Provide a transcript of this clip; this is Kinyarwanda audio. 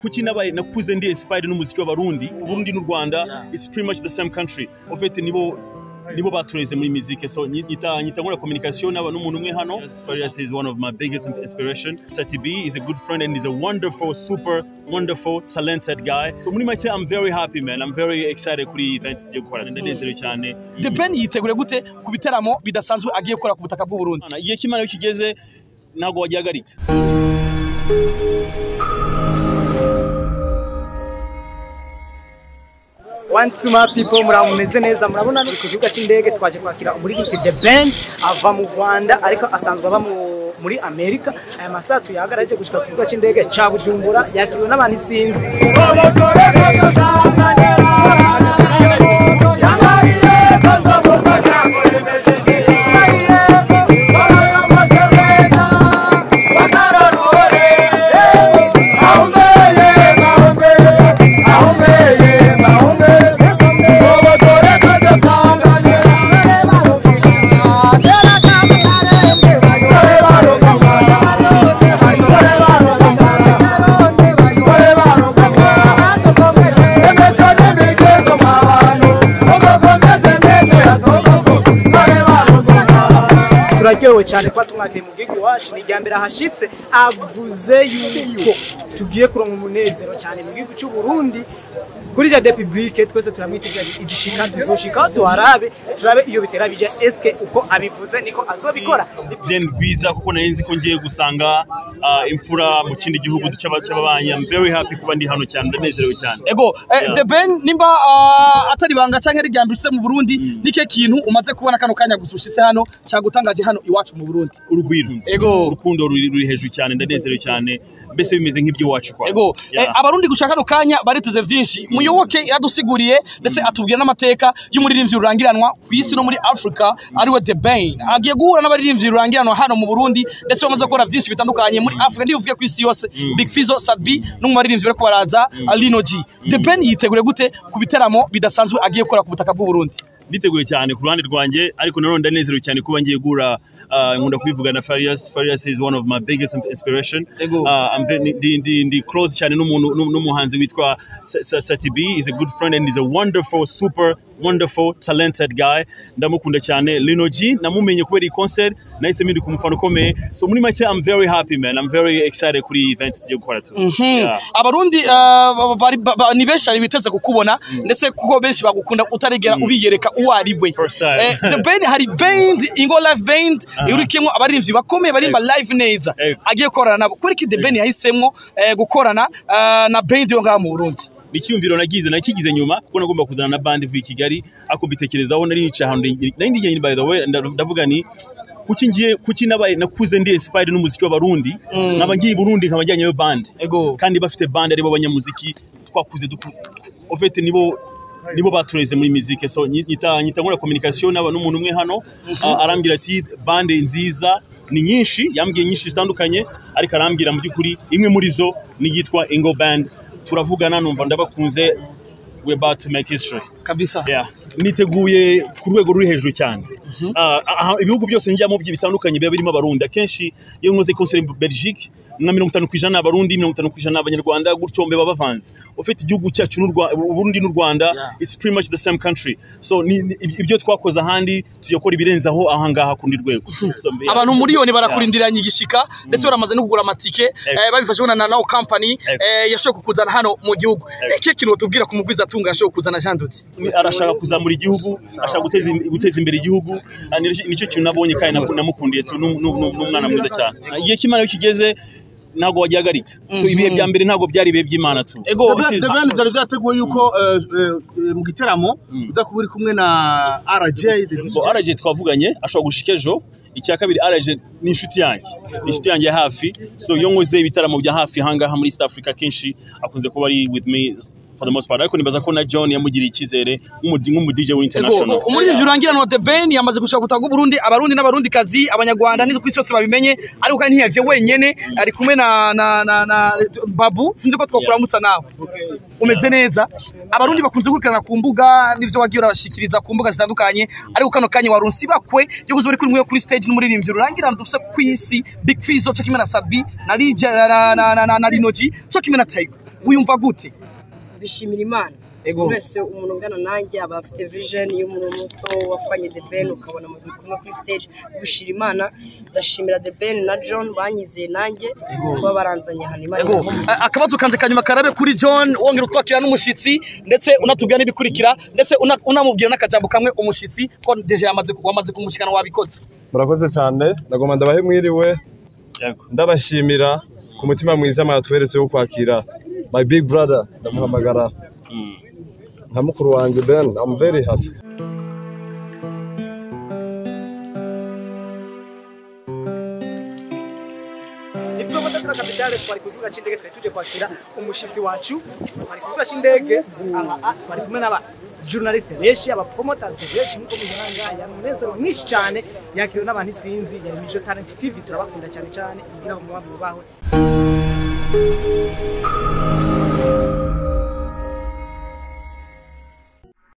kuki nabaye nakuze ndi inspired n'umuziki w'abarundi Burundi n'u Rwanda is pretty much the same country en fait nibo batureze muri musique so nyita nkora communication n'umuntu umwe hano. Farious is one of my biggest inspiration. Sati B is a good friend and he's a wonderful, super wonderful, talented guy. So muri make I'm very happy man. I'm very excited kuri event tugiye gukora. Ndanezerewe cyane. The Ben yitegure gute ku biteramo bidasanzwe agiye gukora ku butaka bw'u Burundi. Igihe kimana kigeze nago wagihagarika. One to my people muramumeze neza murabona ni ku kibuga cy'indege twaje kwakira umuririmbyi The Ben ava mu Rwanda ariko asanzwe aba muri Amerika. Aya masaha tuyagaraje gushika ku kibuga cy'indege ca Bujumbura yakiriwe n'abantu isinzi. Turakewe cyane kwa tumwake mu gigi wacu ni ryambere hashitse avuze yuko tugiye kuronka umunezero cyane mu gihugu cy'u Burundi kuri ja republique twese turamwitegereje igishika tugoshika duharabe turabe iyo bitera bije eske uko abivuze niko azobikora then visa kuko narinzi ko ngiye gusanga imfura mu kindi gihugu cy'ababanye. I'm very happy kuba ndi hano cyane ndanezerewe cyane. Ego The Ben nimba atari banga canke ari ryambitse mu Burundi nike kintu umaze kubona kano kanya gusushise hano cyagutangaje hano iwacu mu Burundi. Urugwiro ego urukundo ruri hejuru cyane ndanezerewe cyane mbese bimeze nk'ibyo wacu kwa. Ego abarundi gushaka no kanya barituze byinshi muyoboke yadusiguriye mbese atubwira n'amateka y'umuririmbyi rurangiranwa ku isi no muri Africa ariwe The Ben agiye guhura n'abaririmbyi rurangiranwa hano mu Burundi ndetse bamaze gukora byinshi bitandukanye muri Africa ndivuge ku isi yose. Big Fizzo, Sadbi n'umuririmbyi bari kubaraza Lino G. The Ben yitegure gute ku biteramo bidasanzwe agiye gukora ku butaka bw'u Burundi? Nditeguye cyane ku ruhande rwanjye ariko nanone ndanezerewe cyane kuba ngiye gura nkunda kubivuga na Farious is one of my biggest inspiration. I'm very close cyane n'umuhanzi witwa Sati B is a good friend and he's a wonderful, super wonderful, talented guy. Ndamukunda cyane. Lino G namumenye kubera concert nahise mindi kumufana ukomeye. So muri make I'm very happy man. I'm very excited kuri event tugiye gukora tu. Abarundi ni benshi ari biteze kukubona ndetse kuko benshi bagukunda utaregera ubiyereka uwo ari we. The Ben hari band ingo live band yurikimwe abaririmbyi bakomeye barimba live neza agiye korana nabo kuri ki The Ben yahisemwo gukorana na band yo ngaha mu Burundi. Icyumviro nakigize nyuma kuko nagomba kuzana na band ivuye Kigali ako bitekerezaho nari nicaye ahantu nindi by the way ndavuga ni kuki nabaye nakuze ndi inspired n'umuziki w'abarundi nkaba ngiye Burundi nkaba njyanye yo band kandi bafite band aribo abanyamuziki twakuze en fait nibo batureze muri musique so nyita nkora communication n'umuntu umwe hano arambwira ati band nziza ni nyinshi yambwiye nyinshi zitandukanye ariko arambwira mu byukuri imwe muri zo ni yitwa Ingo Band. Turavugana numva ndabakunze we about to make history kabisa. Niteguye ku rwego ruri hejuru cyane. Ibihugu byose njyamo bitandukanye biba birimo abarundi akenshi iyo nkoze concert mu Belgique na 50% abarundi 50% abanyarwanda gutyo mbe babavanze ufite igihugu cyacu Burundi n'u Rwanda is pretty much the same country so ibyo twakoze ahandi tujya gukora ibirenzaho ahangaha kundi rwego. Abantu miliyoni barakurindiranye igishika ndetse baramaze no kugura amatike babifashwe na nawo company yashoka kuzana hano mu gihugu. Iki kintu tubwira ku mugwiza atunga yashoka kuzana Jean Dodi arashaka kuzamura igihugu ashaka guteza imbere igihugu nicyo kintu nabonye kandi namukundiye n'umwana mwiza cyane. Igihe kimana kigeze nago wagihagarika so ibihe bya mbere nago byari ibihe by'Imana tu. Ego The Ben byari byateguye yuko mu giteramo uza kuburi kumwe na RJ twavuganye ashobora gushika ejo. Icya kabiri RJ ni inshuti yanjye hafi so iyo nkoze ibitaramo bya hafi hangaha muri East Africa kenshi akunze kuba ari with me for the most part ariko nibaza ko na John yamugiriye ikizere nk'umu DJ international. Umuririmbyi urangiranwa The Ben yamaze gushaka gutaga Burundi abarundi n'abarundi kazi abanyarwanda n'indi kwisi yose babimenye ariko kandi ntiyaje wenyene ari kumwe na Babu sinzi ko twakuramutsa nawe umeze neza. Abarundi bakunze gukurikirana ku mbuga n'ivyo wagiye urabashikiriza ku mbuga zitandukanye ariko kano kanya warunsi bakwe yo kuzo bari kuri mwe kuri stage n'umuririmbyi urangiranwa dufise kwisi Big Fizzo cyo kimwe na Sadbi na Lino G cyo kimwe na Tiger wiyumva gute? bishimira Imana Ego. wese umuntu ungana nanjye aba afite vision y'umuntu muto wafanye The Ben ukabona mu bikumwe kuri stage bishira Imana ndashimira The Ben na John banyizeye nanjye kuba baranzanye hano Imana Ego. Akabazo kanje kanyuma karabe kuri John wongera utwakira n'umushitsi ndetse unatubwira n'ibikurikira ndetse unamubwira n'akajambo kamwe umushitsi ko deje wamaze kumushikana wabikoze. Murakoze cyane ndagoma ndabahe mwiriwe ndabashimira ku mutima mwiza mwatweretse wo kwakira my big brother ndamuhamagara nka mukuru wanjye Ben. I'm very happy. nibwo modoka kapitale twari kuvuga cy'indege twari tuje kwakira umushitsi wacu twari kuvuga cy'indege twari kumwe n'aba journaliste benshi aba promoters benshi nko muzanga ya munezero mwinshi cyane yakiriwe n'abantu isinzi ya Mijo Talent TV turabakunda cyane cyane ngira ngo mubaho